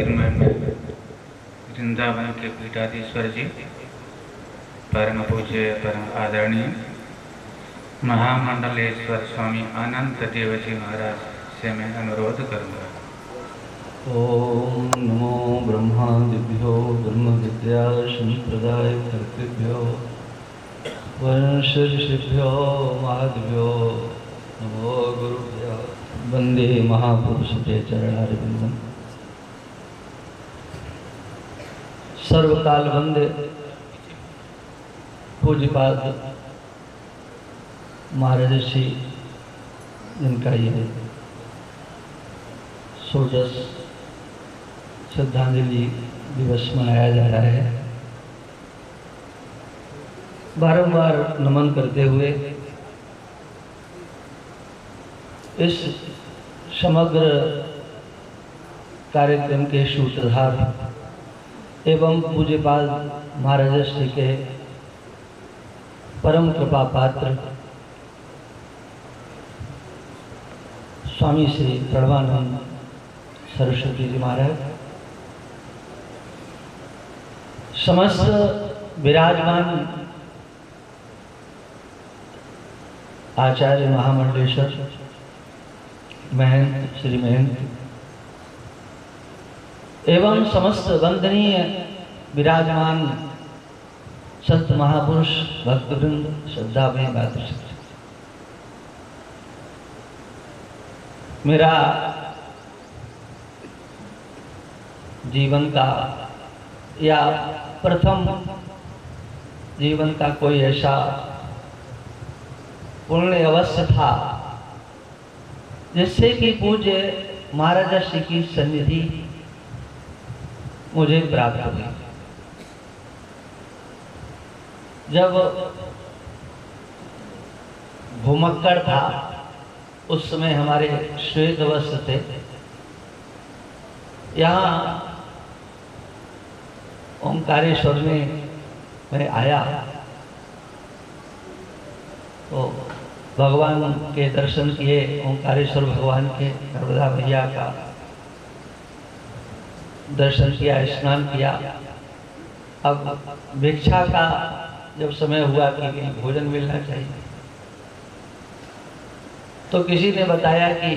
ज्योतिर्मय में वृंदावन के पीठाधीश्वर जी, परम पूज्य परम आदरणीय महामंडलेश्वर स्वामी अनंत देव जी महाराज से मैं अनुरोध करूँगा। ओम नमो ब्रह्मादिभ्यो ब्रह्म विद्या संप्रदाय कर्तृभ्यो वंशऋषिभ्यो महादिभ्यो नमो गुरुभ्यो वंदे महापुरुष के चरणारविंदम। सर्वकाल वंदे पूज्यपाद महाराज श्री, जिनका ये षोडश श्रद्धांजलि दिवस मनाया जा रहा है, बारंबार नमन करते हुए इस समग्र कार्यक्रम के सूत्रधार एवं पूज्यपाद महाराज श्री के परम कृपा पात्र स्वामी श्री प्रणवानंद सरस्वती जी महाराज, समस्त विराजमान आचार्य महामंडलेश्वर महंत श्री महंत एवं समस्त वंदनीय विराजमान संत महापुरुष भक्तवृंद, श्रद्धा में मातृशक्ति। मेरा जीवन का या प्रथम जीवन का कोई ऐसा पुण्य अवश्य था जिससे कि पूज्य महाराज श्री की सन्निधि मुझे प्राप्त हुई। जब भूमक्कड़ था उस समय हमारे श्वेत वस्त्र थे, यहाँ ओंकारेश्वर में मैं आया तो भगवान के दर्शन किए, ओंकारेश्वर भगवान के, नर्मदा मैया का दर्शन किया, स्नान किया। अब भिक्षा का जब समय हुआ कि भोजन मिलना चाहिए तो किसी ने बताया कि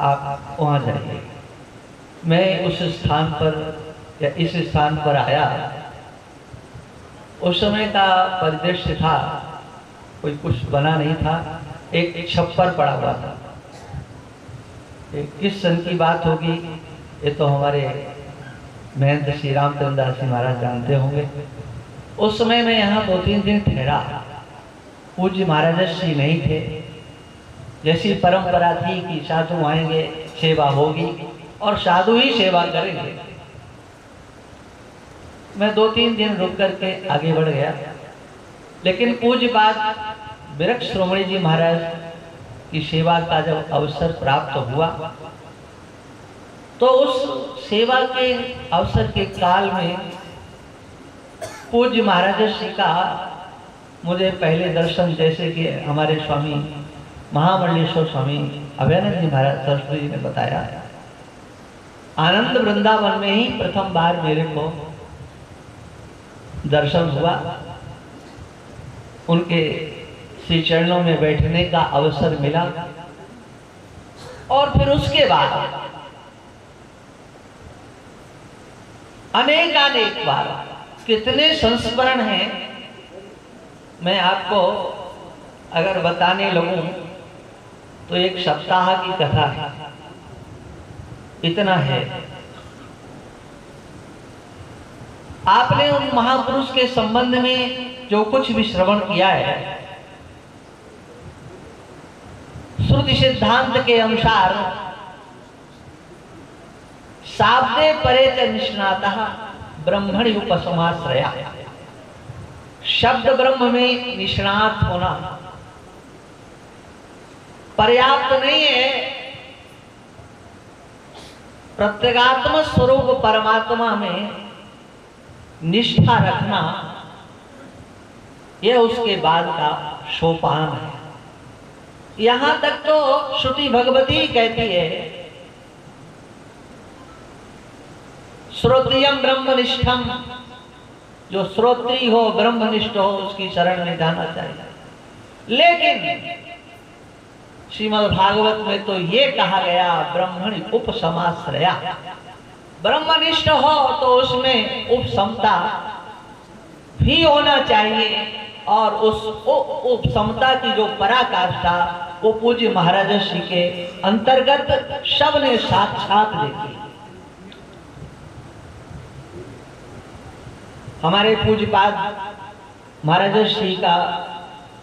आप वहाँ जाइए। मैं उस स्थान पर या इस स्थान पर आया। उस समय का परिदृश्य था, कोई कुछ बना नहीं था, एक छप्पर पड़ा हुआ था। किस सन की बात होगी ये तो हमारे महंत श्री रामचंद्र दास जी महाराज जानते होंगे। उस समय मैं यहाँ 2-3 दिन ठहरा। पूज्य महाराज श्री नहीं थे। जैसी परंपरा थी कि साधु आएंगे, सेवा होगी और साधु ही सेवा करेंगे। मैं 2-3 दिन रुक करके आगे बढ़ गया, लेकिन पूज्यपाद विरक्त श्रोमणी जी महाराज की सेवा का जब अवसर प्राप्त हुआ तो उस सेवा के अवसर के काल में पूज्य महाराज श्री का मुझे पहले दर्शन, जैसे कि हमारे स्वामी महामंडलेश्वर स्वामी अभयानंद जी महाराज सरस्वती जी ने बताया, आनंद वृंदावन में ही प्रथम बार मेरे को दर्शन हुआ। उनके श्री चरणों में बैठने का अवसर मिला और फिर उसके बाद अनेक बार कितने संस्मरण हैं, मैं आपको अगर बताने लगूं तो एक सप्ताह की कथा है, इतना है। आपने उन महापुरुष के संबंध में जो कुछ भी श्रवण किया है, श्रुति सिद्धांत के अनुसार शाब्दे परे निष्णातः ब्रह्मणि उपसमाश्रया, शब्द ब्रह्म में निष्णात होना पर्याप्त नहीं है। प्रत्यगात्म स्वरूप परमात्मा में निष्ठा रखना यह उसके बाद का सोपान है। यहां तक तो श्रुति भगवती कहती है, श्रोत्रियम ब्रह्मनिष्ठम, जो श्रोत्री हो ब्रह्मनिष्ठ हो उसकी शरण में जाना चाहिए। लेकिन श्रीमद् भागवत में तो ये कहा गया ब्रह्मणि उपसमाश्रया, ब्रह्मनिष्ठ हो तो उसमें उपसमता भी होना चाहिए, और उस उपसमता की जो पराकाष्ठा वो पूज्य महाराज श्री के अंतर्गत सबने साक्षात देखी। हमारे पूज्यपाद महाराज श्री का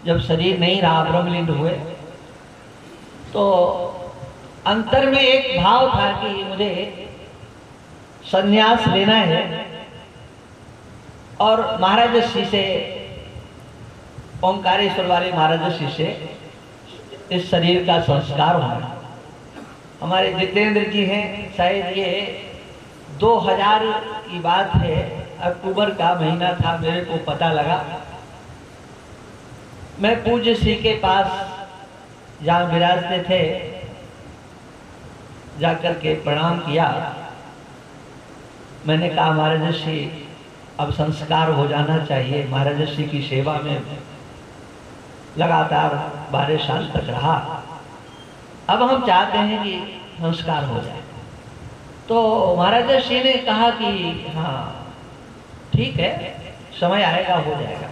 जब शरीर नहीं रहा, ब्रह्मलीन हुए, तो अंतर में एक भाव था कि मुझे संन्यास लेना है और महाराज श्री से, ओंकारेश्वर वाले महाराज श्री से इस शरीर का संस्कार होना। हमारे जितेंद्र जी हैं, शायद ये 2000 की बात है, अक्टूबर का महीना था, मेरे को पता लगा। मैं पूज्य श्री के पास जहाँ विराजते थे जाकर के प्रणाम किया। मैंने कहा महाराज श्री अब संस्कार हो जाना चाहिए। महाराज श्री की सेवा में लगातार 12 साल तक रहा, अब हम चाहते हैं कि संस्कार हो जाए। तो महाराज श्री ने कहा कि हाँ ठीक है, समय आएगा हो जाएगा।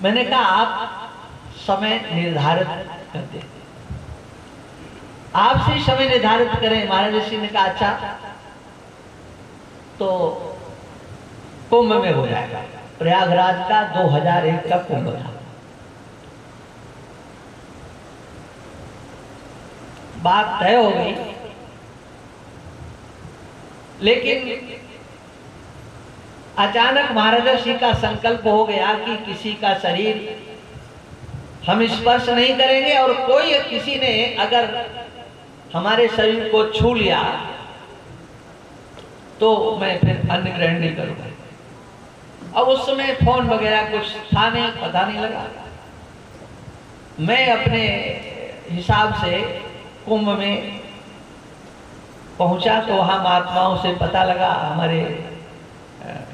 मैंने कहा आप समय निर्धारित कर दें, आपसे समय निर्धारित करें। महाराज श्री ने कहा अच्छा तो कुंभ में हो जाएगा। प्रयागराज का 2001 का कुंभ था। बात तय हो गई, लेकिन अचानक महाराज श्री का संकल्प हो गया कि किसी का शरीर हम स्पर्श नहीं करेंगे, और कोई किसी ने अगर हमारे शरीर को छू लिया तो मैं फिर अन्न ग्रहण नहीं करूंगा। अब उस समय फोन वगैरह कुछ था नहीं, पता नहीं लगा। मैं अपने हिसाब से कुंभ में पहुंचा तो वहां महात्माओं से पता लगा, हमारे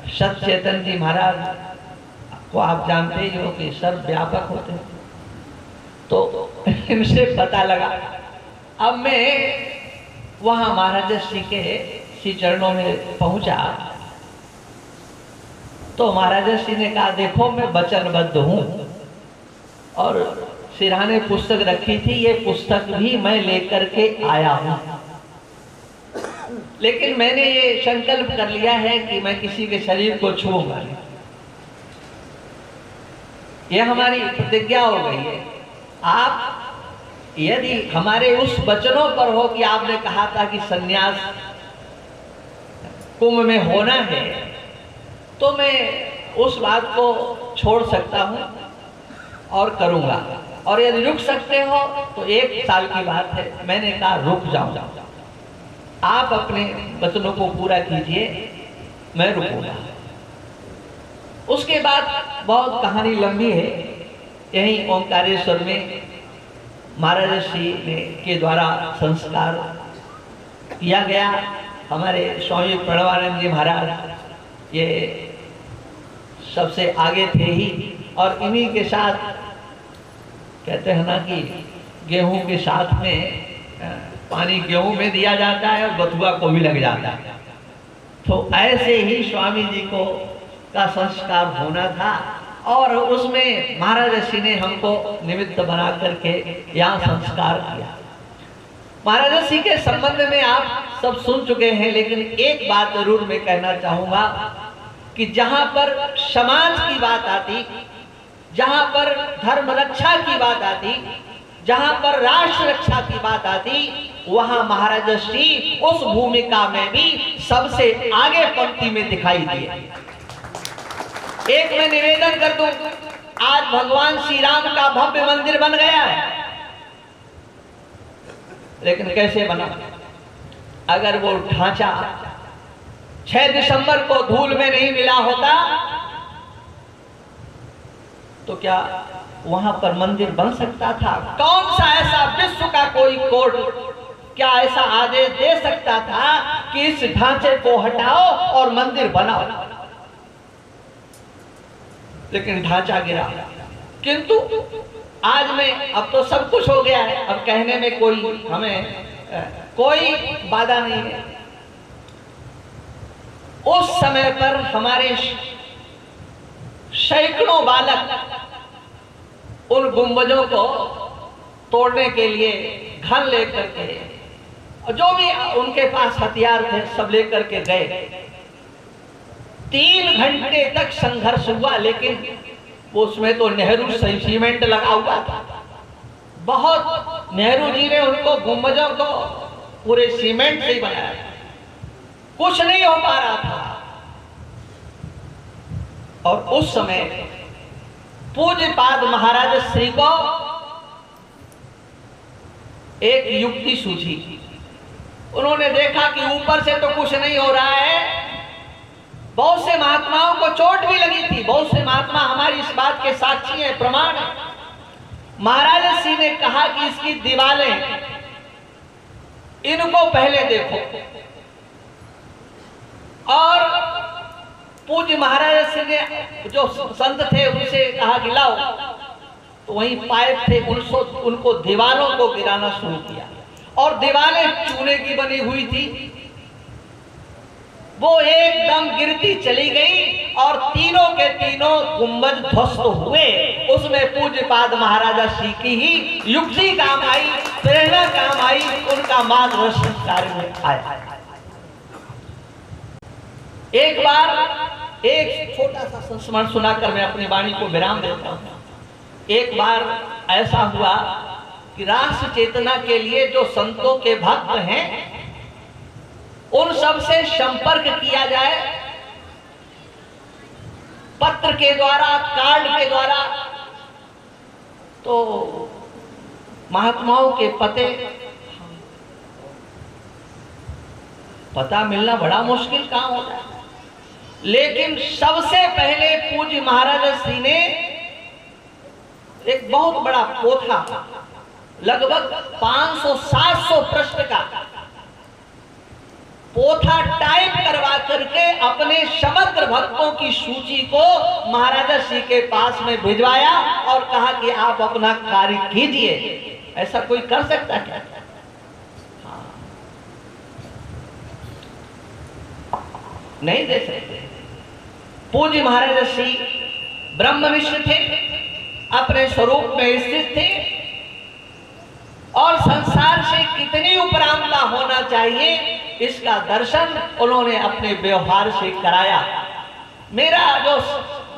सत चेतन जी महाराज को आप जानते ही हो कि सर्वव्यापक होते हैं, तो इनसे पता लगा। अब मैं वहां महाराज श्री के श्री चरणों में पहुंचा तो महाराज श्री ने कहा देखो मैं वचनबद्ध हूं, और सिरहाने पुस्तक रखी थी, ये पुस्तक भी मैं लेकर के आया हूं, लेकिन मैंने ये संकल्प कर लिया है कि मैं किसी के शरीर को छूऊंगा नहीं। ये हमारी प्रतिज्ञा हो गई है। आप यदि हमारे उस वचनों पर हो कि आपने कहा था कि सन्यास कुंभ में होना है, तो मैं उस बात को छोड़ सकता हूं और करूंगा, और यदि रुक सकते हो तो 1 साल की बात है। मैंने कहा रुक जाऊं, आप अपने वचनों को पूरा कीजिए, मैं रुकूंगा। उसके बाद बहुत कहानी लंबी है। यही ओंकारेश्वर में महाराज श्री के द्वारा संस्कार किया गया। हमारे स्वामी प्रणवानंद जी महाराज ये सबसे आगे थे ही, और इन्हीं के साथ कहते हैं ना कि गेहूं के साथ में पानी गेहूं में दिया जाता है और बथुआ को भी लग जाता है। तो ऐसे ही स्वामी जी को का संस्कार होना था, और उसमें महाराज श्री ने हमको निमित्त बना करके यहाँ संस्कार किया। महाराज श्री के संबंध में आप सब सुन चुके हैं, लेकिन एक बात जरूर मैं कहना चाहूंगा कि जहां पर समाज की बात आती, जहां पर धर्म रक्षा की बात आती, जहां पर राष्ट्र रक्षा की बात आती, वहां महाराज श्री उस भूमिका में भी सबसे आगे पंक्ति में दिखाई दिए। एक मैं निवेदन कर दूं, आज भगवान श्री राम का भव्य मंदिर बन गया है, लेकिन कैसे बना? अगर वो ढांचा 6 दिसंबर को धूल में नहीं मिला होता तो क्या वहां पर मंदिर बन सकता था? कौन सा ऐसा विश्व का कोई कोर्ट क्या ऐसा आदेश दे सकता था कि इस ढांचे को हटाओ और मंदिर बनाओ, लेकिन ढांचा गिरा। किंतु आज में अब तो सब कुछ हो गया है, अब कहने में कोई हमें कोई बाधा नहीं है। उस समय पर हमारे सैकड़ों बालक उन गुंबजों को तोड़ने के लिए घन लेकर के, जो भी उनके पास हथियार थे सब लेकर के गए। 3 घंटे तक संघर्ष हुआ, लेकिन उसमें तो नेहरू सीमेंट लगा हुआ था। बहुत नेहरू जी ने उनको गुंबजों को पूरे सीमेंट से ही बनाया, कुछ नहीं हो पा रहा था। और उस समय पूज्यपाद महाराज श्री को एक युक्ति सूझी। उन्होंने देखा कि ऊपर से तो कुछ नहीं हो रहा है, बहुत से महात्माओं को चोट भी लगी थी, बहुत से महात्मा हमारी इस बात के साक्षी हैं, प्रमाण है। महाराज श्री ने कहा कि इसकी दीवारें, इनको पहले देखो। और पूज्य महाराज श्री ने जो संत थे उनसे कहा कि लाओ, तो वहीं पाइप थे, उनको दीवारों को गिराना शुरू किया। और दीवारें चूने की बनी हुई थी, वो एकदम गिरती चली गई और तीनों के तीनों गुंबज ध्वस्त हुए। उसमें पूज्यपाद महाराजा श्री की ही युक्ति काम आई, प्रेरणा काम आई, उनका मार्गदर्शन कार्य में आया। एक बार एक छोटा सा संस्मरण सुनाकर मैं अपनी वाणी को विराम देता हूं। एक बार ऐसा हुआ कि राष्ट्र चेतना के लिए जो संतों के भक्त हैं उन सब से संपर्क किया जाए, पत्र के द्वारा, कार्ड के द्वारा। तो महात्माओं के पता मिलना बड़ा मुश्किल काम होता है, लेकिन सबसे पहले पूज्य महाराज श्री ने एक बहुत बड़ा पोथा, लगभग 500-700 पृष्ठ का पोथा टाइप करवा करके अपने समग्र भक्तों की सूची को महाराजा श्री के पास में भिजवाया और कहा कि आप अपना कार्य कीजिए। ऐसा कोई कर सकता क्या? हाँ। नहीं दे सकते। पूज्य महाराजा श्री ब्रह्मनिष्ठ थे, अपने स्वरूप में स्थित थे और संसार से कितनी उपरामता होना चाहिए इसका दर्शन उन्होंने अपने व्यवहार से कराया। मेरा जो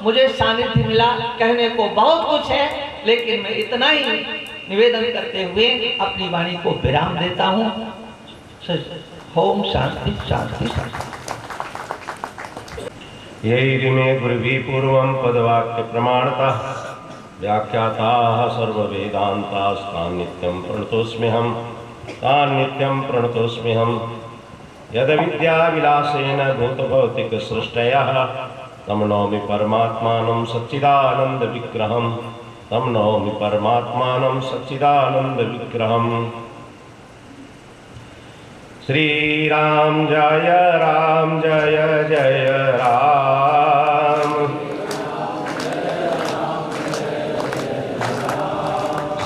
मुझे सानिध्य मिला, कहने को बहुत कुछ है, लेकिन मैं इतना ही निवेदन करते हुए अपनी वाणी को विराम देता हूँ। ओम शांति शांति शांति। यैरिमे गुरुभिः पूर्वं पदवाक्य प्रमाणतः व्याख्याताः सर्ववेदान्तास्तान् नित्यं प्रणतोऽस्म्यहम्, तान् नित्यं प्रणतोऽस्म्यहम्। यद्विद्याविलासेन भूतभौतिकसृष्टयः तं नौमि परमात्मानं सच्चिदानन्दविग्रहं, तं नौमि परमात्मानं सच्चिदानन्दविग्रहम्। श्री राम जय राम जय जय राम,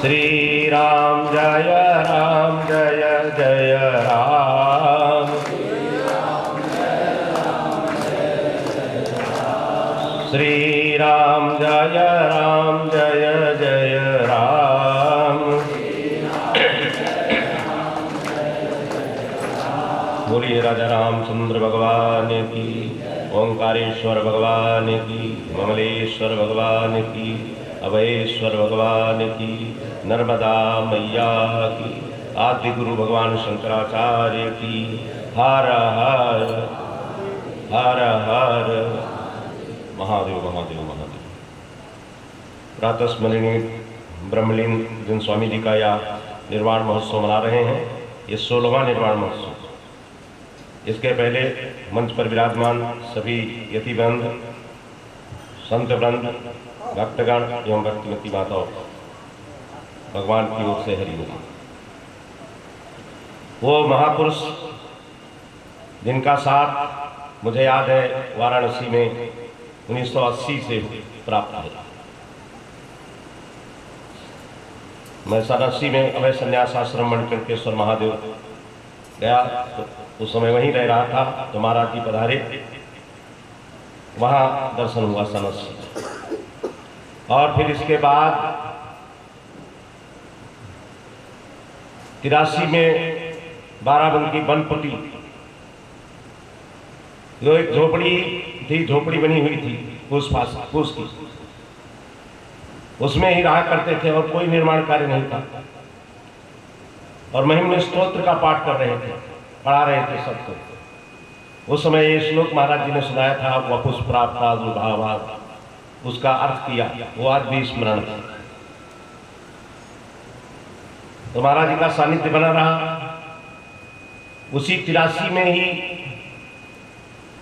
श्री राम जय राम जय जय राम, श्री राम जय राम जय जय राम। बोलिए राजा रामचंद्र भगवान की, ओंकारेश्वर भगवान की, ममलेश्वर भगवान की, अभयेश्वर भगवान की, नर्मदा मैया की, आदि गुरु भगवान शंकराचार्य की। हर हर हर हर महादेव महादेव महादेव। प्रातः स्मरणीय ब्रह्मलीन जिन स्वामी जी का यह निर्वाण महोत्सव मना रहे हैं, ये 16वां निर्वाण महोत्सव। इसके पहले मंच पर विराजमान सभी यतिवृंद, संत वृंद, भक्तगण एवं भक्तिमती माताओं, भगवान की ओर से हरि बोल। वो महापुरुष जिनका साथ मुझे याद है वाराणसी में 1980 से प्राप्त है। मैं 1980 में अभय संन्यास आश्रम मणिकंठेश्वर महादेव गया, तो उस समय वहीं रह रहा था, तो महाराज जी पधारे, वहाँ दर्शन हुआ 1980। और फिर इसके बाद 83 में बाराबंकी बनपटी, जो एक झोपड़ी थी, झोपड़ी बनी हुई थी फूस की, उसमें ही रहा करते थे और कोई निर्माण कार्य नहीं था। और महिमन स्तोत्र का पाठ कर रहे थे, पढ़ा रहे थे सबको। उस समय ये श्लोक महाराज जी ने सुनाया था, वपुष प्राप्ता दुर्भावा, उसका अर्थ किया, वो आज भी स्मरण है। तो महाराज जी का सानिध्य बना रहा। उसी 83 में ही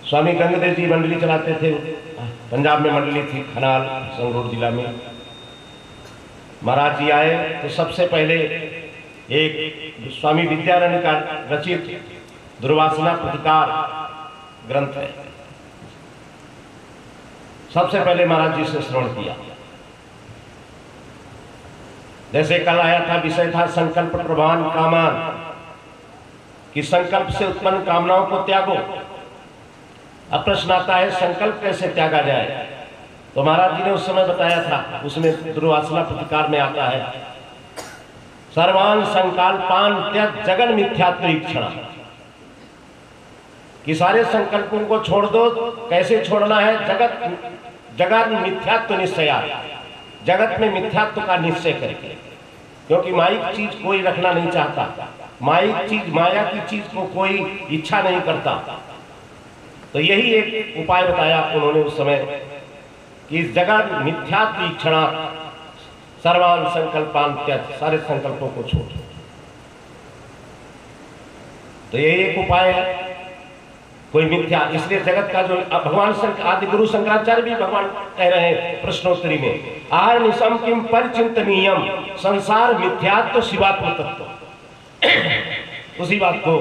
स्वामी गंगदेव जी मंडली चलाते थे, पंजाब में मंडली थी, खनाल संगरूर जिला में। महाराज जी आए तो सबसे पहले एक स्वामी विद्यारण्य का रचित दुर्वासना प्रतिकार ग्रंथ है, सबसे पहले महाराज जी से श्रवण किया। जैसे कल आया था, विषय था संकल्प प्रभान कामान, कि संकल्प से उत्पन्न कामनाओं को त्यागो। अब प्रश्न आता है संकल्प कैसे त्यागा जाए, तो महाराज जी ने उस समय बताया था, उसमें दुर्वासना प्रतिकार में आता है, सर्वान संकल्पान त्यज जगन मिथ्यात्वीक्षण, कि सारे संकल्पों को छोड़ दो। कैसे छोड़ना है? जगत मिथ्यात्व निश्चया, जगत में मिथ्यात्व का निश्चय करके, क्योंकि माइक चीज कोई रखना नहीं चाहता, माइक चीज, माया की चीज को कोई इच्छा नहीं करता। तो यही एक उपाय बताया उन्होंने उस समय, कि जगत मिथ्यात्वीक्षणा सर्वान संकल्पान त्यज, सारे संकल्पों को छोड़। तो यही एक उपाय है, कोई मिथ्या। इसलिए जगत का जो भगवान आदि गुरु शंकराचार्य भी भगवान कह रहे हैं प्रश्नोत्तरी में, आहार निशम किम परिचिंतनीयम संसार मिथ्यात्व शिवात्म तत्व, उसी बात को।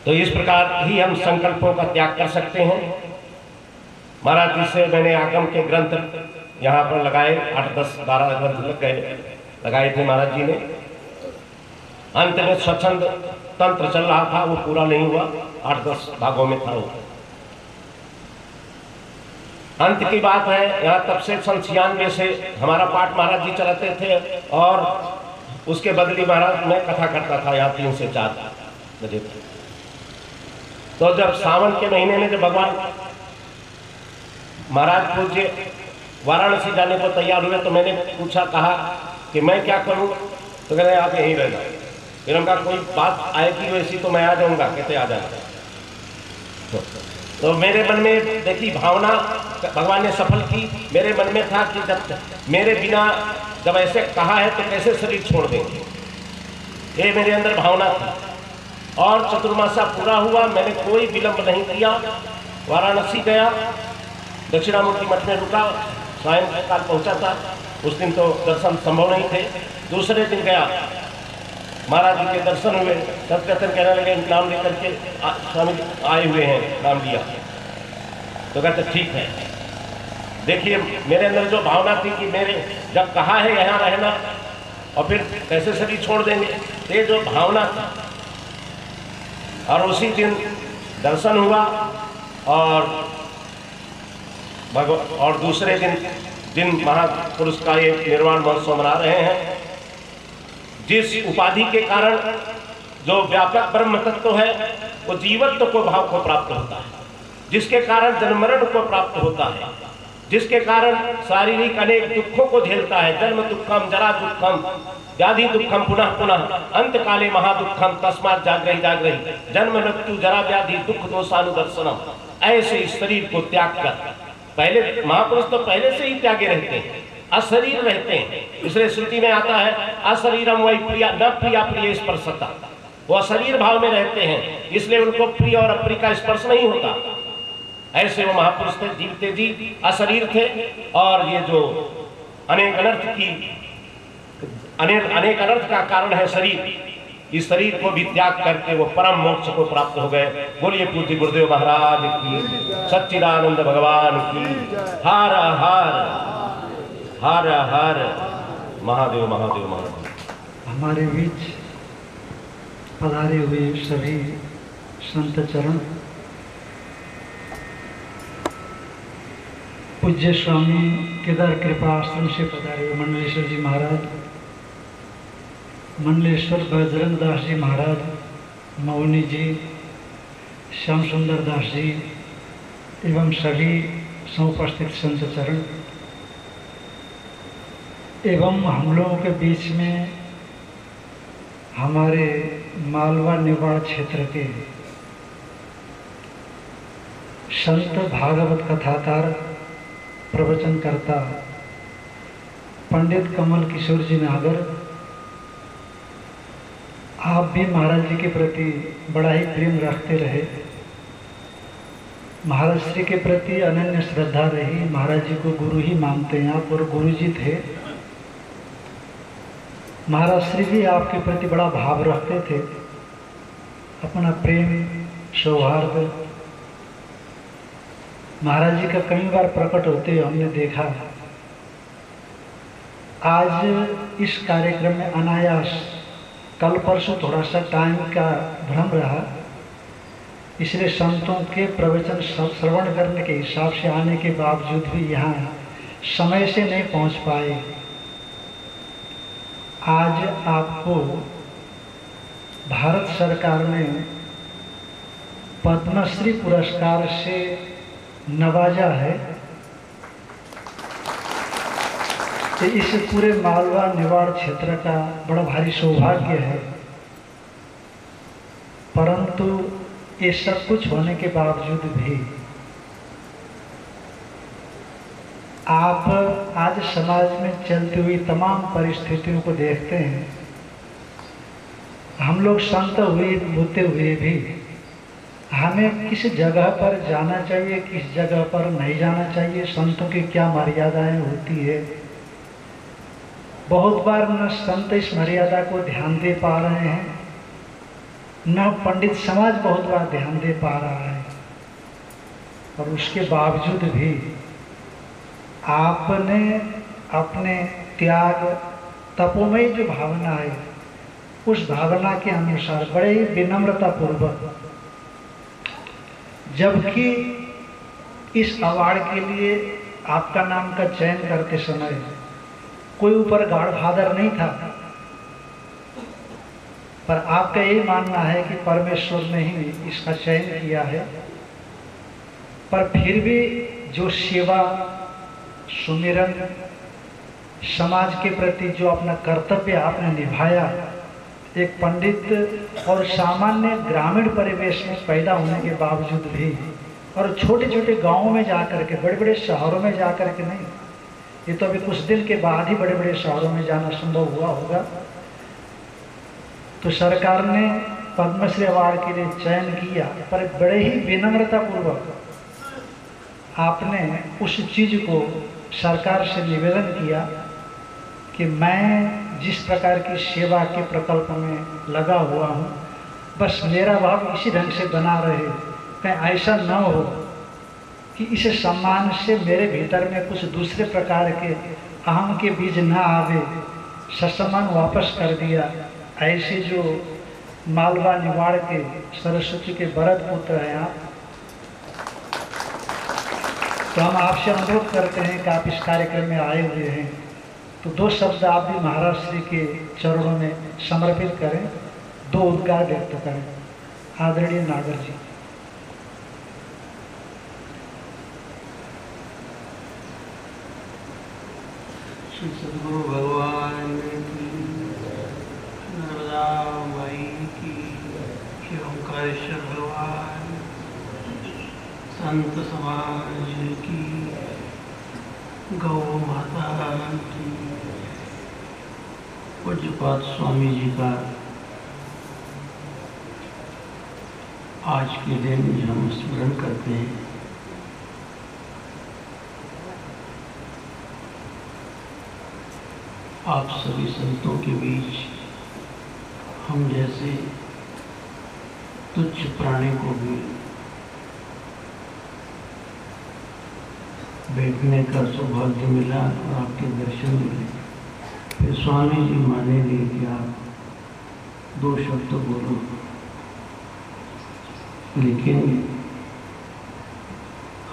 तो इस प्रकार ही हम संकल्पों का त्याग कर सकते हैं। महाराज जी से मैंने आगम के ग्रंथ यहाँ पर लगाए, 8, 10, 12 ग्रंथ लग गए, लगाए थे महाराज जी ने। अंत में स्वच्छंद तंत्र चल रहा था, वो पूरा नहीं हुआ, 8-10 भागों में था वो। अंत की बात है, यहाँ तब से 96 से हमारा पाठ महाराज जी चलाते थे, और उसके बदली महाराज मैं कथा करता था यहाँ 3 से 4 बजे। तो जब सावन के महीने में जब भगवान महाराज पूज्य वाराणसी जाने को तैयार हुए, तो मैंने पूछा, कहा कि मैं क्या करूं, तो कहते आप यहीं रहना। फिर उनका कोई बात आएगी वैसी तो मैं आ जाऊंगा, कहते आ जाना। तो मेरे मन में देखी भावना भगवान ने सफल की। मेरे मन में था कि जब मेरे बिना जब ऐसे कहा है तो कैसे शरीर छोड़ देंगे, ये मेरे अंदर भावना थी। और चतुर्मासा पूरा हुआ, मैंने कोई विलंब नहीं किया, वाराणसी गया, दक्षिणामूर्ति मठ में रुका, सायंकाल पहुंचा था। उस दिन तो दर्शन संभव नहीं थे। दूसरे दिन गया, महाराज जी के दर्शन हुए, सत्कथन कहने लगे, नाम लेकर के स्वामी आए हुए हैं, नाम लिया। तो कहते ठीक है। देखिए मेरे अंदर जो भावना थी कि मेरे जब कहा है यहाँ रहना और फिर कैसे शरीर छोड़ देंगे, ये जो भावना थी। और उसी दिन दर्शन हुआ, और दूसरे दिन महापुरुष का ये निर्वाण महोत्सव मना रहे हैं। जिस उपाधि के कारण जो व्यापक ब्रह्म तत्व है, वो जीवत्व को भाव को प्राप्त होता है, जिसके कारण जन्म मरण को प्राप्त होता है, जिसके कारण शारीरिक अनेक दुखों को झेलता है। जन्म दुखम, जरा दुखम, व्याधि दुखम, पुनः पुनः अंत काले महादुखम, तस्मात् जागृहि जागृहि, जन्म मृत्यु जरा व्याधि दुख दोषानुदर्शनम। ऐसे इस शरीर को त्याग कर, पहले महापुरुष तो पहले से ही त्यागे रहते हैं, अशरीर रहते हैं। इसलिए श्रुति में आता है, अशरीरम वै प्रिया न प्रिया प्रिय स्पर्शता, वो अशरीर भाव में रहते हैं, इसलिए उनको प्रिय और अप्रिय का स्पर्श नहीं होता। ऐसे वो महापुरुष थे, जीवते जी अशरीर थे। और ये जो अनेक अनर्थ का कारण है शरीर, इस शरीर को भी त्याग करके वो परम मोक्ष को प्राप्त हो गए। बोलिए पूज्य गुरुदेव महाराज की, सच्चिदानंद भगवान की। हर हर हर हर महादेव महादेव महादेव। हमारे बीच पधारे हुए सभी संत चरण, पूज्य स्वामी केदार कृपा आश्रम से पधारे हुए मंडलेश्वर जी महाराज, मंडलेश्वर बजरंग दास जी महाराज, मौनी जी, श्याम सुंदर दास जी एवं सभी समुपस्थित संत चरण, एवं हम लोगों के बीच में हमारे मालवा निवाड़ क्षेत्र के संत भागवत कथाकार प्रवचनकर्ता पंडित कमल किशोर जी नागर, आप भी महाराज जी के प्रति बड़ा ही प्रेम रखते रहे, महाराज श्री के प्रति अनन्य श्रद्धा रही, महाराज जी को गुरु ही मानते हैं आप और गुरु जी थे। महाराज श्री भी आपके प्रति बड़ा भाव रखते थे, अपना प्रेम सौहार्द महाराज जी का कई बार प्रकट होते हमने देखा। आज इस कार्यक्रम में अनायास, कल परसों थोड़ा सा टाइम का भ्रम रहा, इसलिए संतों के प्रवचन श्रवण करने के हिसाब से आने के बावजूद भी यहाँ समय से नहीं पहुँच पाए। आज आपको भारत सरकार ने पद्मश्री पुरस्कार से नवाजा है। तो इस पूरे मालवा निवाड़ क्षेत्र का बड़ा भारी सौभाग्य है, परंतु ये सब कुछ होने के बावजूद भी आप आज समाज में चलती हुई तमाम परिस्थितियों को देखते हैं। हम लोग संत हुए होते हुए भी हमें किस जगह पर जाना चाहिए, किस जगह पर नहीं जाना चाहिए, संतों की क्या मर्यादाएं होती है, बहुत बार न संत इस मर्यादा को ध्यान दे पा रहे हैं, न पंडित समाज बहुत बार ध्यान दे पा रहा है। और उसके बावजूद भी आपने अपने त्याग तपोमय जो भावना है, उस भावना के अनुसार बड़े ही विनम्रता पूर्वक, जबकि इस अवार्ड के लिए आपका नाम का चयन करते समय कोई ऊपर गॉडफादर नहीं था, पर आपका ये मानना है कि परमेश्वर ने ही इसका चयन किया है, पर फिर भी जो सेवा सुमिरन समाज के प्रति जो अपना कर्तव्य आपने निभाया, एक पंडित और सामान्य ग्रामीण परिवेश में पैदा होने के बावजूद भी, और छोटे छोटे गांवों में जाकर के, बड़े बड़े शहरों में जाकर के नहीं, ये तो अभी कुछ दिन के बाद ही बड़े बड़े शहरों में जाना संभव हुआ होगा, तो सरकार ने पद्मश्री अवार्ड के लिए चयन किया, पर बड़े ही विनम्रता पूर्वक आपने उस चीज़ को सरकार से निवेदन किया कि मैं जिस प्रकार की सेवा के प्रकल्प में लगा हुआ हूँ, बस मेरा भाव इसी ढंग से बना रहे, कहीं ऐसा न हो कि इस सम्मान से मेरे भीतर में कुछ दूसरे प्रकार के अहम के बीज ना आवे, ससम्मान वापस कर दिया। ऐसे जो मालवा निवाड़ के सरस्वती के भरत पुत्र हैं आप, तो हम आपसे अनुरोध करते हैं कि आप इस कार्यक्रम में आए हुए हैं, तो दो शब्द आप भी महाराज श्री के चरणों में समर्पित करें, दो उद्गार व्यक्त करें। आदरणीय नागर जी। श्री सद्गुरु भगवान की, नर्मदा माई की, श्री ओंकारेश्वर भगवान, संत समाज की, गौ माता की, पूज्यपाद स्वामी जी का आज के दिन हम स्मरण करते हैं। आप सभी संतों के बीच हम जैसे तुच्छ प्राणी को भी बैठने का सौभाग्य मिला और आपके दर्शन मिले। फिर स्वामी जी माने लिए कि आप 2 शब्द बोलो, लेकिन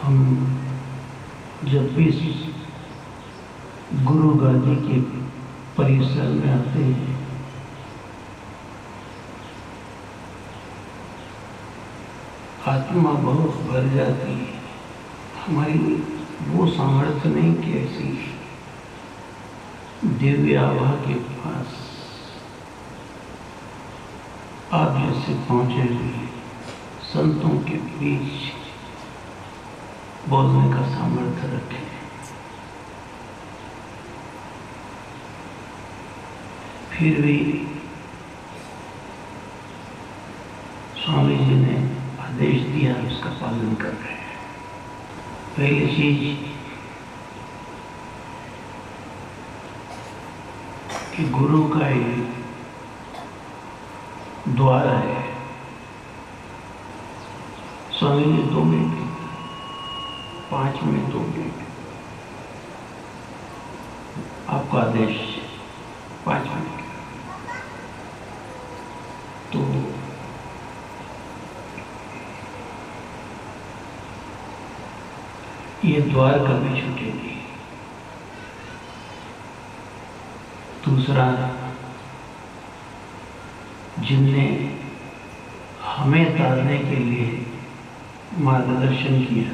हम जब भी गुरु गादी के परिसर में आते हैं आत्मा बहुत भर जाती है। हमारी वो सामर्थ्य नहीं कि ऐसी दिव्य आभा के पास आप जैसे पहुंचे हुए संतों के बीच बोलने का सामर्थ्य रखें। फिर भी स्वामी जी ने आदेश दिया, उसका पालन कर रहे हैं। पहली चीज कि गुरु का एक द्वार है। Swami ji 2 minute, 5 minute, 2 minute, आपका आदेश 5 मिनट। तो ये द्वार कभी छूटेगी। दूसरा, जिनने हमें तारने के लिए मार्गदर्शन किया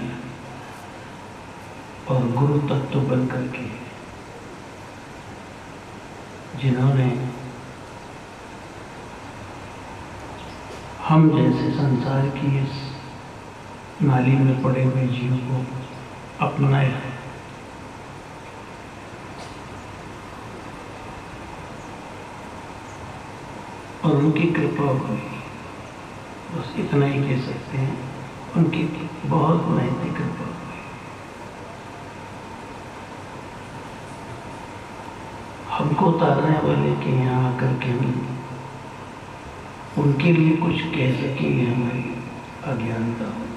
और गुरु तत्व बन करके जिन्होंने हम जैसे संसार की इस नाली में पड़े हुए जीव को अपनाया, और उनकी कृपा हुई। बस इतना ही कह सकते हैं, उनकी बहुत नैतिक कृपा हुई। हमको उतारने वाले के यहाँ आकर के हम उनके लिए कुछ कह सकेंगे, हमारी अज्ञानता होगी।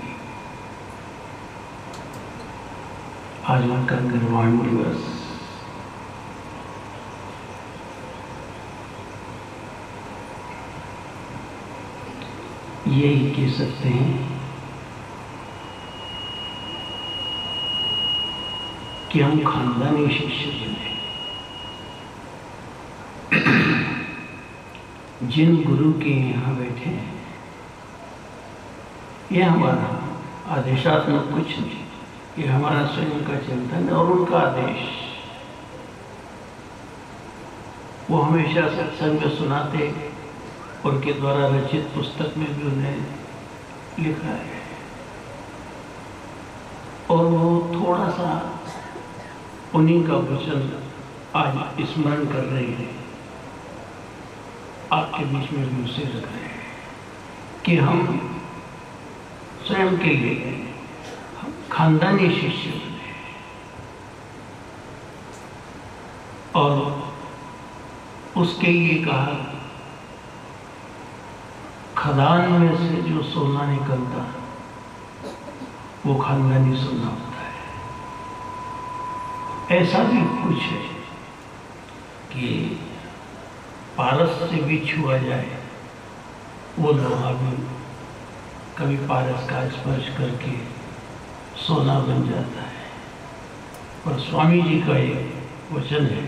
आज उनका निर्वाण दिवस, यही कह सकते हैं कि हम खानदानी शिष्य बने। जिन गुरु के यहाँ बैठे हैं, ये हमारा आदेशात्मक कुछ नहीं, ये हमारा स्वयं का चिंतन और उनका आदेश। वो हमेशा सत्संग में सुनाते, उनके द्वारा रचित पुस्तक में भी उन्हें लिखा है, और वो थोड़ा सा उन्हीं का वचन आज स्मरण कर रहे हैं, आपके बीच में भी उसे रख रहे हैं कि हम स्वयं के लिए हम खानदानी शिष्य बने, और उसके लिए कहा, खदान में से जो सोना निकलता वो खानदानी सोना होता है। ऐसा भी कुछ है कि पारस से भी छुआ जाए वो लोहा भी कभी पारस का स्पर्श करके सोना बन जाता है। और स्वामी जी का एक वचन है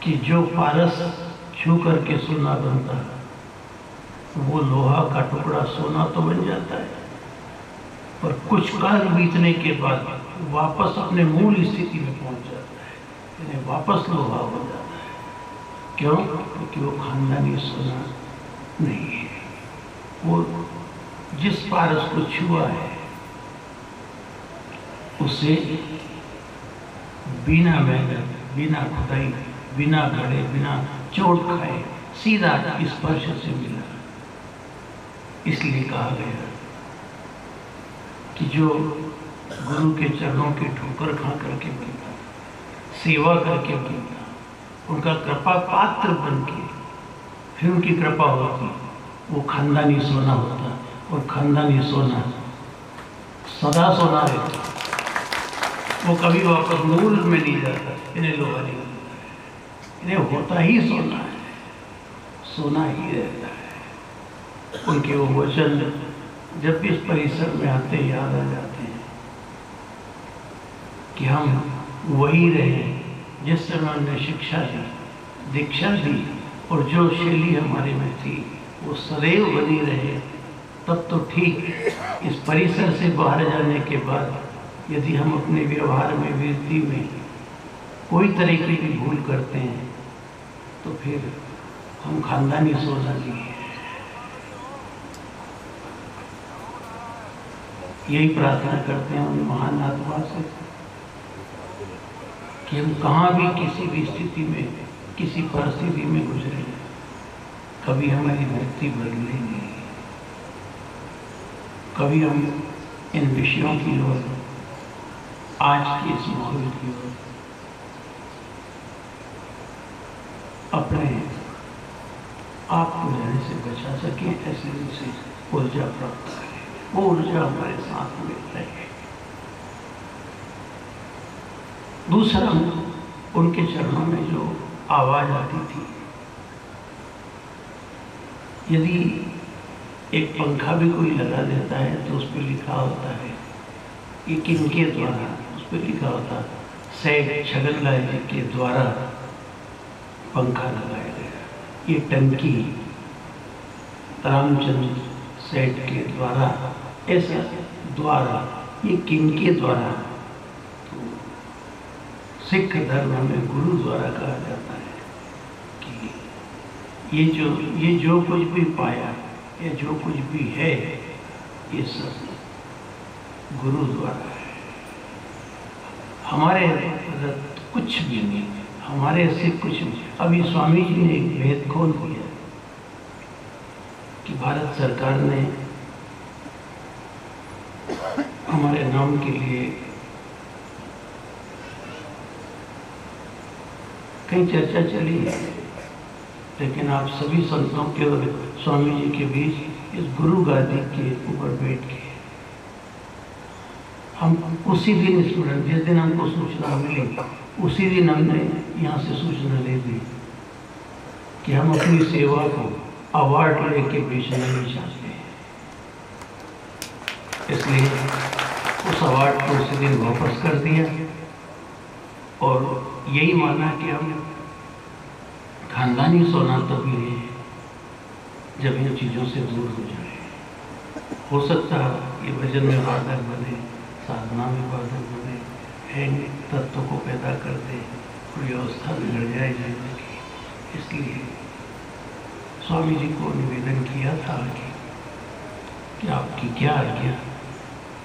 कि जो पारस छू करके सोना बनता है वो लोहा का टुकड़ा सोना तो बन जाता है, पर कुछ काल बीतने के बाद वापस अपने मूल स्थिति में पहुंच जाता है, यानी वापस लोहा हो जाता है। क्यों? क्योंकि वो खानदानी सोना नहीं है। वो जिस पारस को छुआ है उसे बिना मेहनत, बिना खुदाई, बिना गड़े, बिना चोट खाए सीधा स्पर्श से मिला। इसलिए कहा गया कि जो गुरु के चरणों की ठोकर खा करके बनता, सेवा करके बनता, उनका कृपा पात्र बन के फिर उनकी कृपा होती, वो खानदानी सोना होता, और खानदानी सोना सदा सोना रहता, वो कभी वापस नूर में नहीं जाता, इन्हें लोहा नहीं होता है, इन्हें होता ही सोना है, सोना ही रहता है। उनके वो वचन जब भी इस परिसर में आते याद आ जाते हैं कि हम वही रहे जिस समय उन्होंने शिक्षा दी, दीक्षा दी, और जो शैली हमारे में थी वो सदैव बनी रहे। तब तो ठीक, इस परिसर से बाहर जाने के बाद यदि हम अपने व्यवहार में, वृत्ति में कोई तरह की भी भूल करते हैं तो फिर हम खानदानी सोना लिए। यही प्रार्थना करते हैं उन महान आत्मा से कि हम कहाँ भी किसी भी स्थिति में, किसी परिस्थिति में गुजरे, कभी हमारी वृत्ति बदलेगी, कभी हम इन विषयों की ओर, आज के इस माहौल की ओर अपने आप को रहने से बचा सकें, ऐसे उनसे ऊर्जा प्राप्त करें, वो ऊर्जा हमारे साथ में रहे। दूसरा, उनके चरणों में जो आवाज आती थी, यदि एक पंखा भी कोई लगा देता है तो उस पर लिखा होता है, ये किनके द्वारा, उस पर लिखा होता, सेठ छगनलाल जी के द्वारा पंखा लगाया गया, ये टंकी रामचंद्र सेठ के द्वारा, ऐसा द्वारा, ये किनके द्वारा? तो सिख धर्म में गुरु द्वारा कहा जाता है कि ये जो कुछ भी पाया, ये जो कुछ भी है, ये सब गुरु द्वारा है। हमारे कुछ भी नहीं, हमारे से कुछ भी। अभी स्वामी जी ने एक भेद खोल दिया कि भारत सरकार ने हमारे नाम के लिए कई चर्चा चली है, लेकिन आप सभी संतों के और स्वामी जी के बीच इस गुरु गादी के ऊपर बैठ के हम उसी दिन स्मरण, जिस दिन हमको सूचना मिली उसी दिन हमने यहाँ से सूचना ले दी कि हम अपनी सेवा को अवार्ड लेके बेचना नहीं चाहते हैं। इसलिए उस अवार्ड को उसी दिन वापस कर दिया और यही माना कि हम खानदानी सोना तभी है जब इन चीज़ों से दूर हो जाए। हो सकता है ये भजन में बाधक बने, साधना में बाधक बने, है तत्व को पैदा कर दे, कोई व्यवस्था बिगड़ जाए जीवन की। इसलिए स्वामी जी को निवेदन किया था कि आपकी क्या आज्ञा,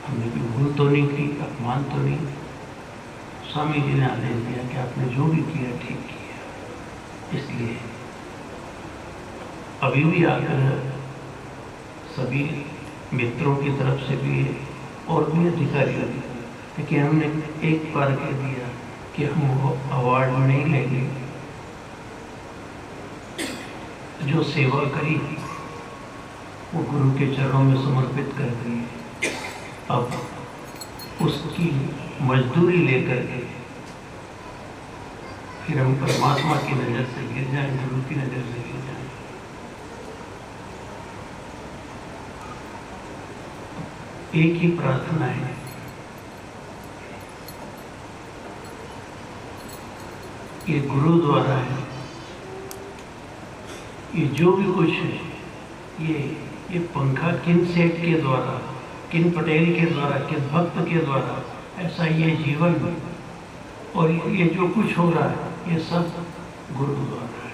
हमने कोई भूल तो नहीं की, अपमान तो नहीं। स्वामी जी ने आदेश दिया कि आपने जो भी किया ठीक किया। इसलिए अभी भी आकर सभी मित्रों की तरफ से भी और भी अधिकारियों की, लेकिन हमने एक बार कह दिया कि हम वो अवार्ड नहीं लेंगे। जो सेवा करी वो गुरु के चरणों में समर्पित कर दी, अब उसकी मजदूरी लेकर के फिर हम परमात्मा की नज़र से गिर जाएं, गुरु की नज़र से गिर जाएं। एक ही प्रार्थना है, ये गुरु द्वारा है, ये जो भी कुछ है, ये पंखा किन सेठ के द्वारा, किन पटेल के द्वारा, किस भक्त के द्वारा, ऐसा ये जीवन है और ये जो कुछ हो रहा है ये सब गुरु द्वारा है।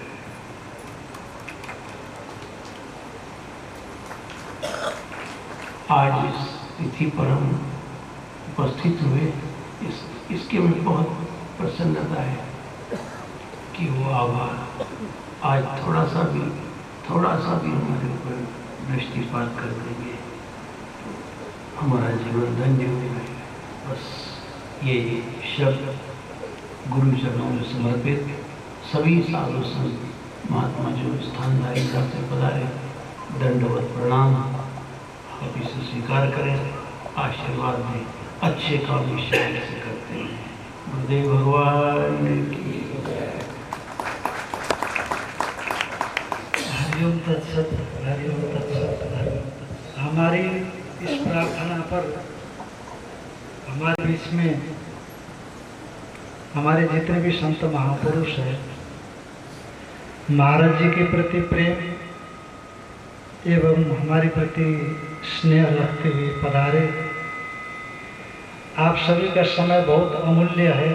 आज इस तिथि पर हम उपस्थित हुए, इसके में बहुत प्रसन्नता है कि वो आभार आज थोड़ा सा भी हमारे ऊपर दृष्टिपात कर देंगे, हमारा जीवन धन्य हो जाएगा। बस ये शब्द गुरु चरणों में समर्पित सभी साधु संत महात्मा जो स्थानधारी से पधारे, दंडवत प्रणाम। आप इसे स्वीकार करें, आशीर्वाद दें, अच्छे काम विषय से करते हैं। गुरुदेव भगवान की हरिओम तत्सत, हरिओम तत्सत, हरिओम तत्सत। हमारी इस प्रार्थना पर हमारे बीच में हमारे जितने भी संत महापुरुष हैं, महाराज जी के प्रति प्रेम एवं हमारे प्रति स्नेह रखते हुए पधारे। आप सभी का समय बहुत अमूल्य है।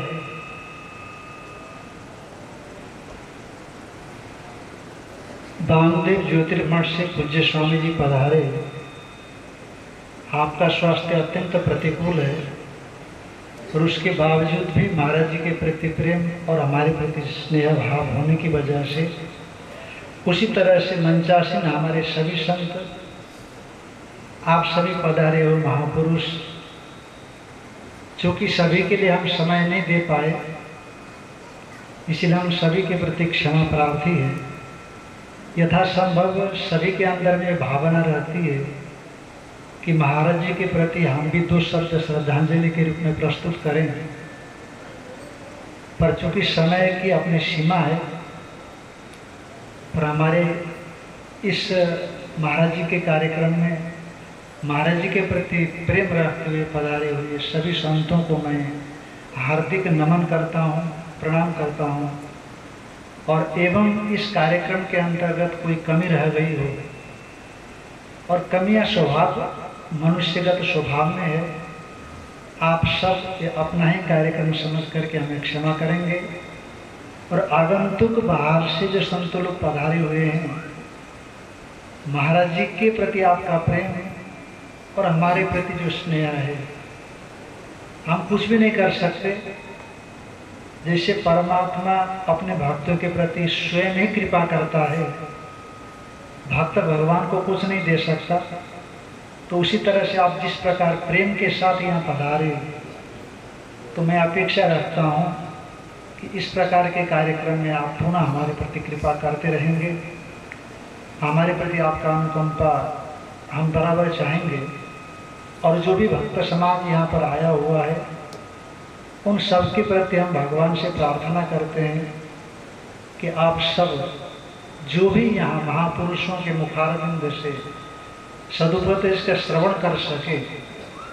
वामदेव ज्योतिर्मठ से पूज्य स्वामी जी पधारे। आपका स्वास्थ्य अत्यंत प्रतिकूल है और उसके बावजूद भी महाराज जी के प्रति प्रेम और हमारे प्रति स्नेह भाव होने की वजह से, उसी तरह से मंचासीन हमारे सभी संत, आप सभी पधारे हो महापुरुष, चूँकि सभी के लिए हम समय नहीं दे पाए, इसलिए हम सभी के प्रति क्षमा प्रार्थी है। यथासंभव सभी के अंदर में भावना रहती है कि महाराज जी के प्रति हम भी 2 शब्द श्रद्धांजलि के रूप में प्रस्तुत करें, पर चूंकि समय की अपनी सीमा है, पर हमारे इस महाराज जी के कार्यक्रम में महाराज जी के प्रति प्रेम रखते हुए पधारे हुए सभी संतों को मैं हार्दिक नमन करता हूँ, प्रणाम करता हूँ। और एवं इस कार्यक्रम के अंतर्गत कोई कमी रह गई हो, और कमियां स्वभाव मनुष्यगत स्वभाव में है, आप सब ये अपना ही कार्यक्रम समझ करके हमें क्षमा करेंगे। और आगंतुक बाहर से जो संत लोग पधारे हुए हैं, महाराज जी के प्रति आपका प्रेम और हमारे प्रति जो स्नेह है, हम कुछ भी नहीं कर सकते। जैसे परमात्मा अपने भक्तों के प्रति स्वयं ही कृपा करता है, भक्त भगवान को कुछ नहीं दे सकता, तो उसी तरह से आप जिस प्रकार प्रेम के साथ यहाँ पधारे, तो मैं अपेक्षा रखता हूँ कि इस प्रकार के कार्यक्रम में आप पुनः हमारे प्रति कृपा करते रहेंगे। हमारे प्रति आपका अनुकंपा हम बराबर चाहेंगे। और जो भी भक्त समाज यहाँ पर आया हुआ है, उन सब के प्रति हम भगवान से प्रार्थना करते हैं कि आप सब जो भी यहाँ महापुरुषों के मुखारबिंद से सदुपदेश का श्रवण कर सके,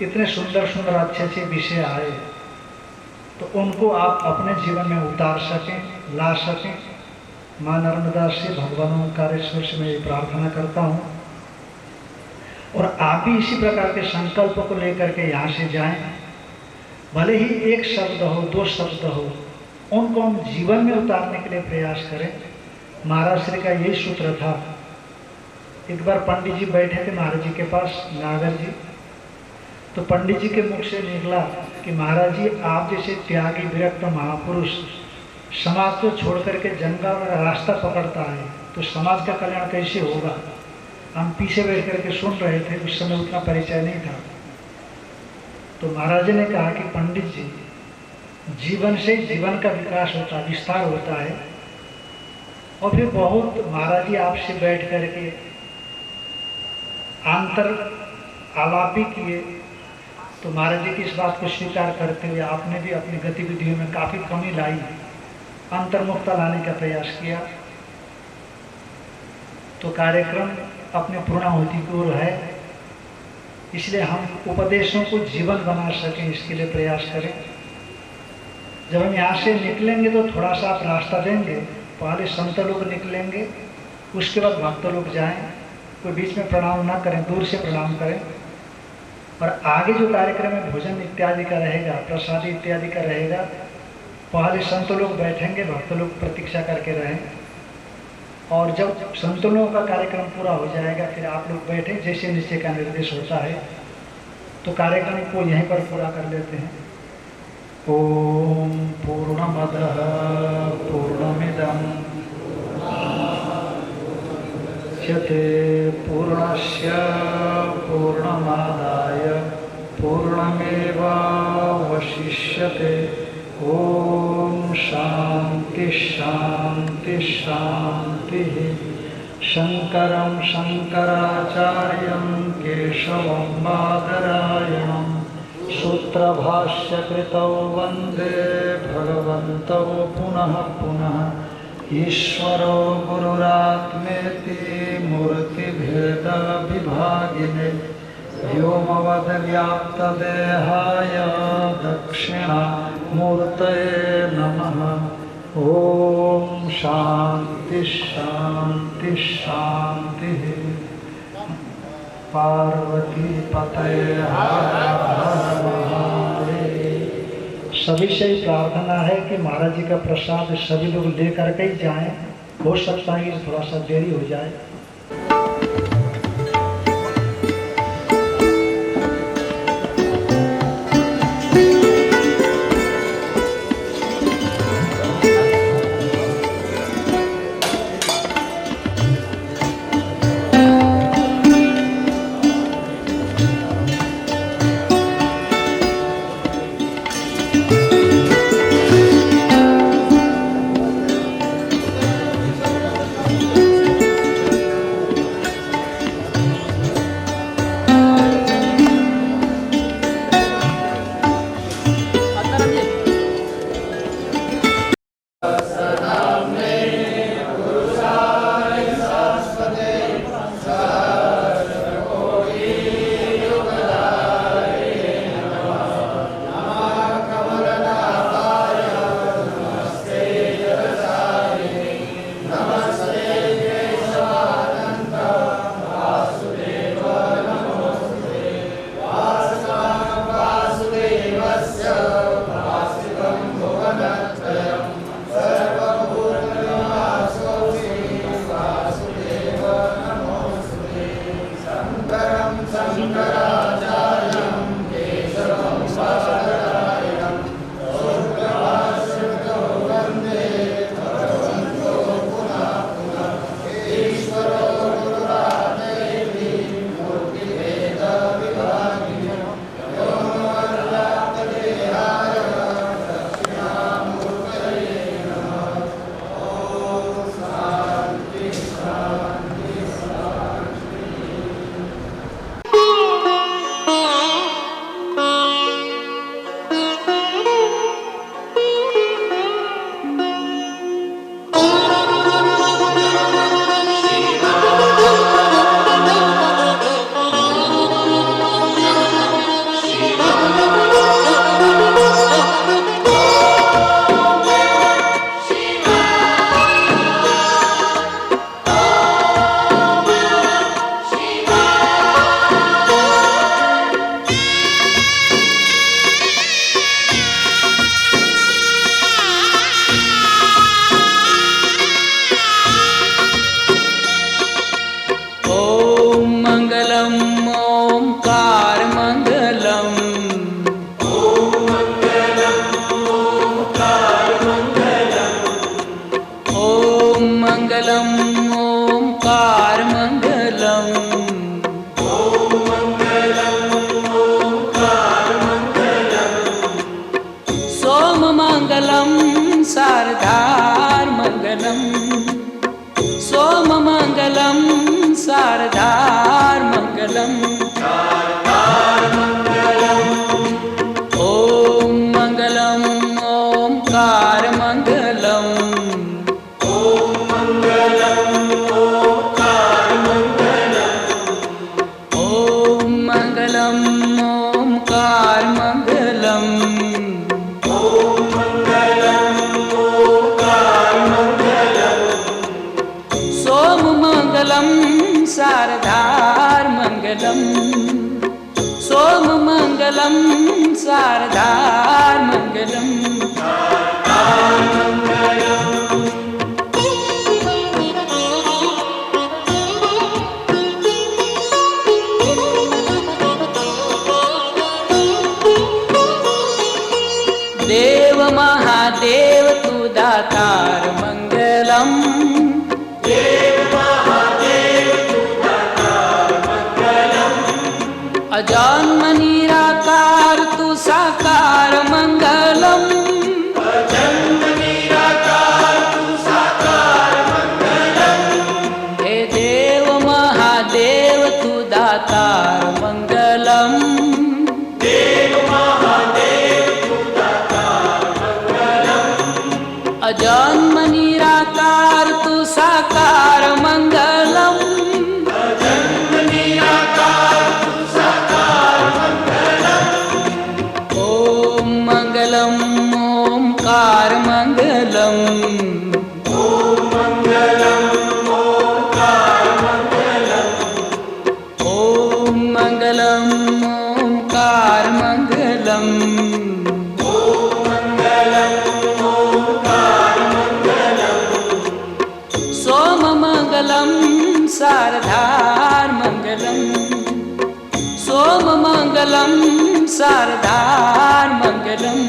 इतने सुंदर सुंदर अच्छे अच्छे विषय आए, तो उनको आप अपने जीवन में उतार सकें, ला सकें। माँ नर्मदा से भगवान ओंकारेश्वर से मैं ये प्रार्थना करता हूँ। और आप भी इसी प्रकार के संकल्प को लेकर के यहाँ से जाएं। भले ही 1 शब्द हो, 2 शब्द हो, उनको हम जीवन में उतारने के लिए प्रयास करें। महाराज श्री का यही सूत्र था। एक बार पंडित जी बैठे थे महाराज जी के पास, नागर जी, तो पंडित जी के मुख से निकला कि महाराज जी, आप जैसे त्यागी विरक्त महापुरुष समाज को छोड़ करके जंगल में रास्ता पकड़ता है, तो समाज का कल्याण कैसे होगा। हम पीछे बैठ करके सुन रहे थे, उस समय उतना परिचय नहीं था। तो महाराज जी ने कहा कि पंडित जी, जीवन से जीवन का विकास होता है, विस्तार होता है। और फिर बहुत महाराज जी आपसे बैठ करके अंतर आलापी किए, तो महाराज जी की इस बात को स्वीकार करते हुए आपने भी अपनी गतिविधियों में काफ़ी कमी लाई, अंतर्मुखता लाने का प्रयास किया। तो कार्यक्रम अपने पूर्णाहुति की ओर है, इसलिए हम उपदेशों को जीवन बना सकें, इसके लिए प्रयास करें। जब हम यहाँ से निकलेंगे तो थोड़ा सा आप रास्ता देंगे, पहले संत लोग निकलेंगे, उसके बाद भक्त लोग जाएं। कोई बीच में प्रणाम ना करें, दूर से प्रणाम करें। और आगे जो कार्यक्रम में भोजन इत्यादि का रहेगा, प्रसाद इत्यादि का रहेगा, पहले संत लोग बैठेंगे, भक्त लोग प्रतीक्षा करके रहें। और जब संत लोगों का कार्यक्रम पूरा हो जाएगा, फिर आप लोग बैठे, जैसे नीचे का निर्देश होता है। तो कार्यक्रम को यहीं पर पूरा कर लेते हैं। ओम पूर्णमदः पूर्णमिदं मुच्यते पूर्णस्य पूर्णमादाय पूर्णमेवावशिष्यते। ओम शांति शांति शांति। शंकरं शंकराचार्यं केशवं बादरायणं सूत्रभाष्यकृतौ वन्दे भगवन्तौ पुनः पुनः। ईश्वरो गुरुरात्मेति मूर्तिभेदविभागिने व्योमवद्व्याप्तदेहाय दक्षिणामूर्तये नमः। ओम शांति शांति शांति। पार्वती पतये हर हर महादेव। सभी से ही प्रार्थना है कि महाराज जी का प्रसाद सभी लोग लेकर के ही जाएं। हो सकता है कि थोड़ा सा देरी हो जाए। शारदार मंगलम सोम मंगलम शारदार मंगलम ओम मंगलम ओंकार मंगलम ओम मंगलम ओंकार मंगलम ओम मंगलम ओंकार मंगलम शारदार मंगलम सोम मंगलम शारदार मंगलम देव महादेव तू दातार मंगलम अजान निराकार तू साकार मंगलम देव महादेव तू दातार मंगलम। देव महादेव तू दातार मंगलम। अजन्म निराकार तू साकार मंगलम। अजन्म निराकार तू साकार मंगलम। ओम मंगलम ओमकार मंगलम। ओम मंगलम ओमकार मंगलम। ओम मंगलम ओमकार मंगलम। ओम मंगलम ओमकार मंगलम। सोम मंगलम शारदार मंगलम। सोम मंगलम शारदार मंगलम।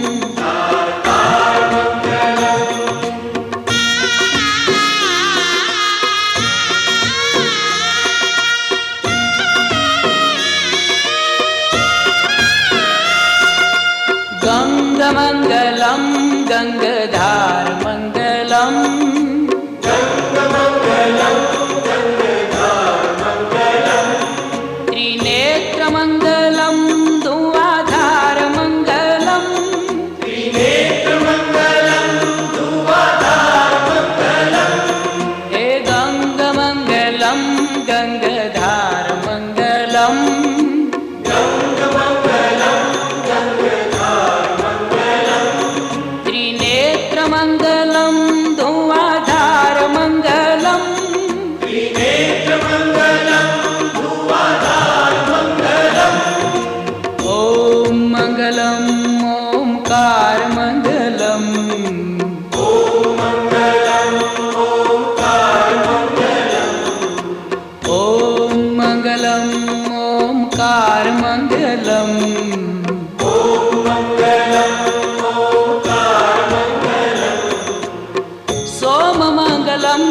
गंगमंगलम गंगाधार मंगलम। गंगमंगलम गंगाधार मंगलम। त्रिनेत्रमंगलम धुआधार मंगलम। त्रिनेत्रमंगलम धुआधार मंगलम। हे गंगमंगलम गंगाधार मंगलम। गंगमंगलम गंगाधार मंगलम। त्रिनेत्रमंगलम धुआधार मंगलम। त्रिनेत्रमंगलम धुआधार मंगलम। ओम मंगलम ओमकार मंगलम। ओम मंगलम ओमकार मंगलम। ओम मंगलम ओमकार मंगलम। ओम मंगलम ओमकार मंगलम। सोम मंगलम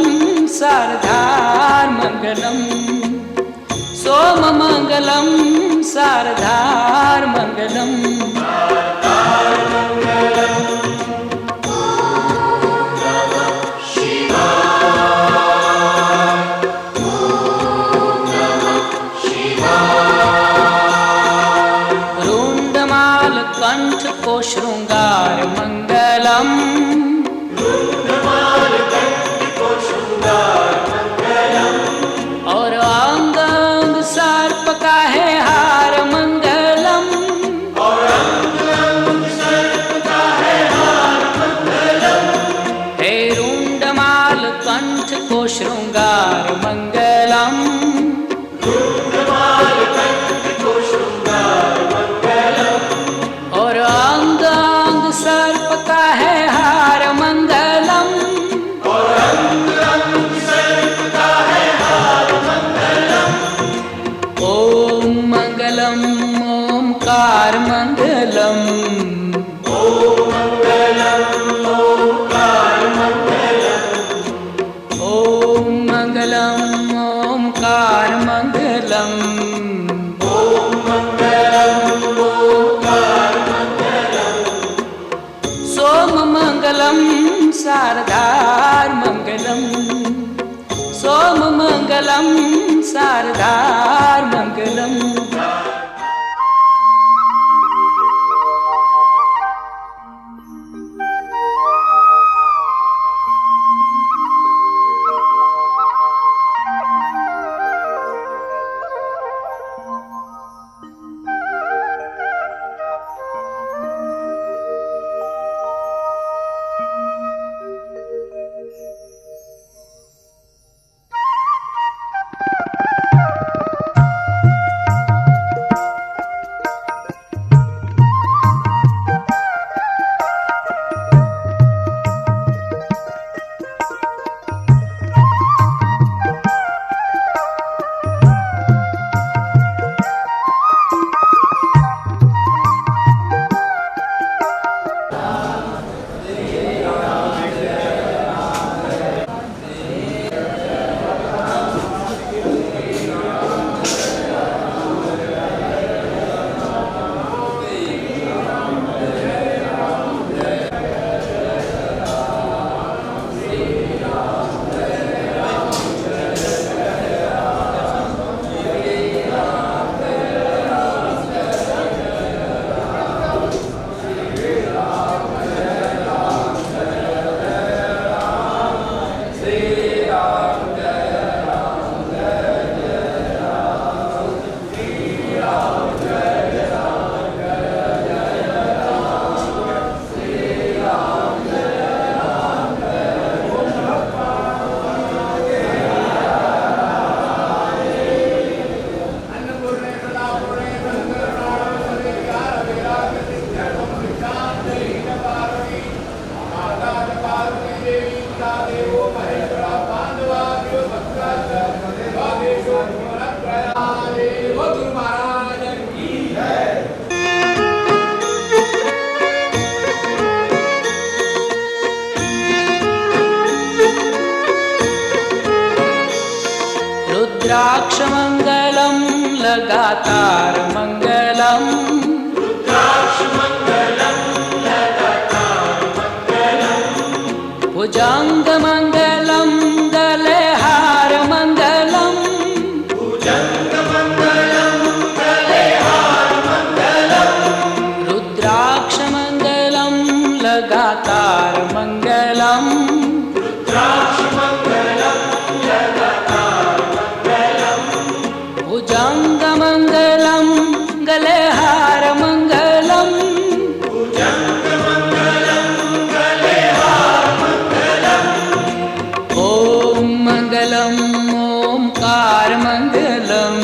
शारदार मंगलम। सोम मंगलम शारदार मंगलम। रुंडमाल कंठ को श्रृंगार मंगलम। रुंडमाल कंठ को श्रृंगार मंगलम। और अंग अंग सर्प का है हार मंगलम। और अंग अंग सर्प का है हार मंगलम। हे रुंडमाल कंठ को श्रृंगार मंगलम। रुंडमाल कंठ को श्रृंगार मंगलम। और अंग अंग सर्प का है हार मंगलम। और अंग अंग सर्प का है हार मंगलम। ओम मंगलम ओमकार मंगलम। ओम मंगलम ओमकार मंगलम। ओम मंगलम ओमकार मंगलम। ओम मंगलम ओमकार मंगलम। सोम मंगलम शारदार मंगलम। सोम मंगलम शारदार मंगलम। रुद्राक्षमङ्गलं लगातार मङ्गलम् भुजङ्गमङ्गलं गले हार मङ्गलम् रुद्राक्षमङ्गलं लगातार मङ्गलम् भुजङ्गमङ्गलं गले हार मङ्गलम् ॐ मङ्गलम् ओंकार मङ्गलम्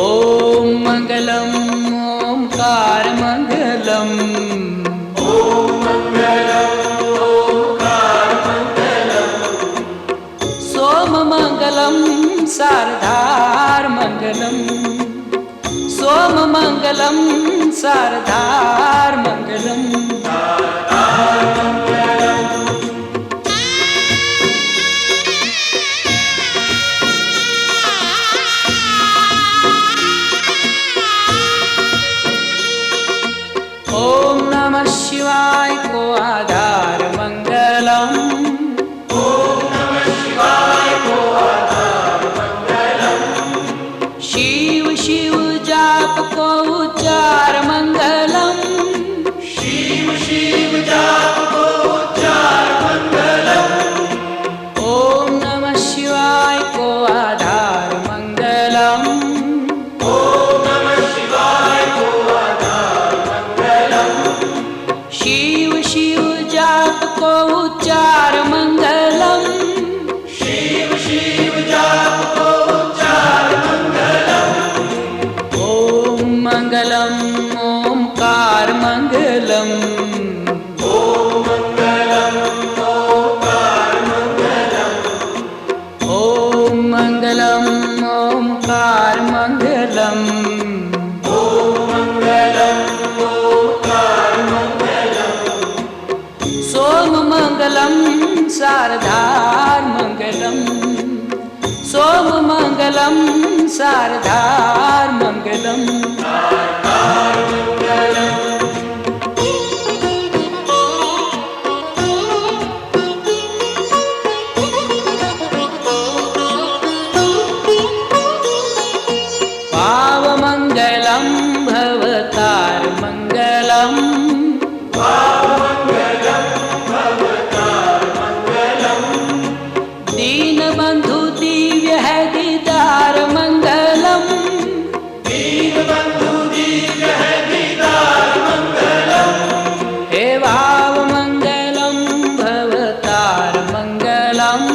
ॐ मङ्गलम् ओंकार मङ्गलम् सोममङ्गलं शारदार मङ्गलम् सोममङ्गलं शारदार मङ्गलम् ॐ नमः शिवाय को आधार मङ्गलम् शिव शिव जाप को उच्चार मङ्गलम् ॐ नमः शिवाय को आधार मङ्गलम् शिव शिव जाप को उच्चार मङ्गलम् ॐ मङ्गलम् ओंकार मङ्गलम् ॐ मङ्गलम् ओंकार मङ्गलम् सोममङ्गलं शारदार मङ्गलम् सोममङ्गलं शारदार मङ्गलम् पावमङ्गलं भवतार मङ्गलम् दीनबन्धु दिव्य है दीदार मङ्गलम् हे भावमङ्गलं भवतार मङ्गलम्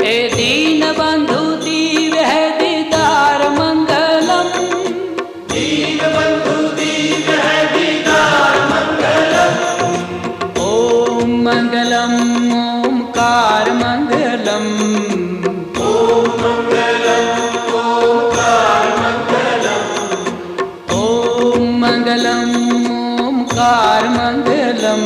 हे दीनबन्धु दिव्य है दीदार मङ्गलम् ॐ मङ्गलम् ओंकार मङ्गलम् ॐ मङ्गलम् ओंकार मङ्गलम्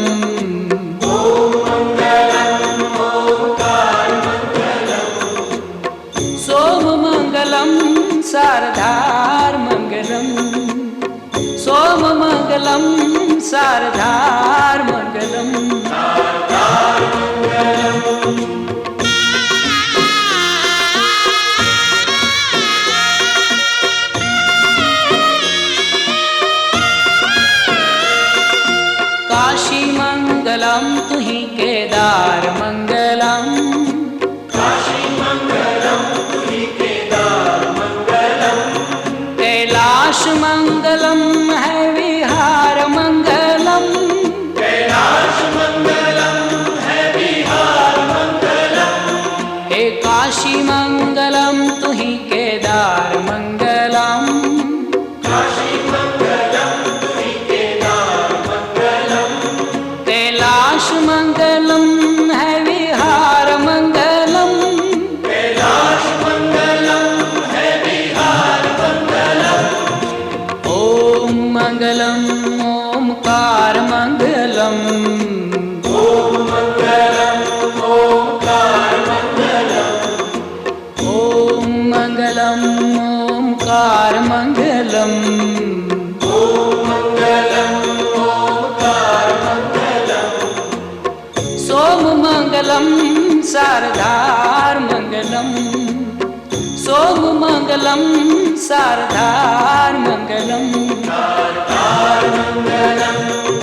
सोममङ्गलं शारदार मङ्गलम् सोममङ्गलं शारदार मङ्गलम् काशी मङ्गलं तुहि केदार मङ्गलम् कैलाश मङ्गलं है विहार मङ्गलम् हे काशी मङ्गलं तुहि केदार मङ्गलम् कैलाश मङ्गलं है विहार मङ्गलम् ॐ मंगलम ओमकार मंगलम ओम मंगलम ओमकार मंगलम ओम मंगलम ओमकार मंगलम ओम मंगलम ओमकार मंगलम सोम मंगलम शारदार मंगलम सोम मंगलम शारदार मंगलम शारदार मंगलम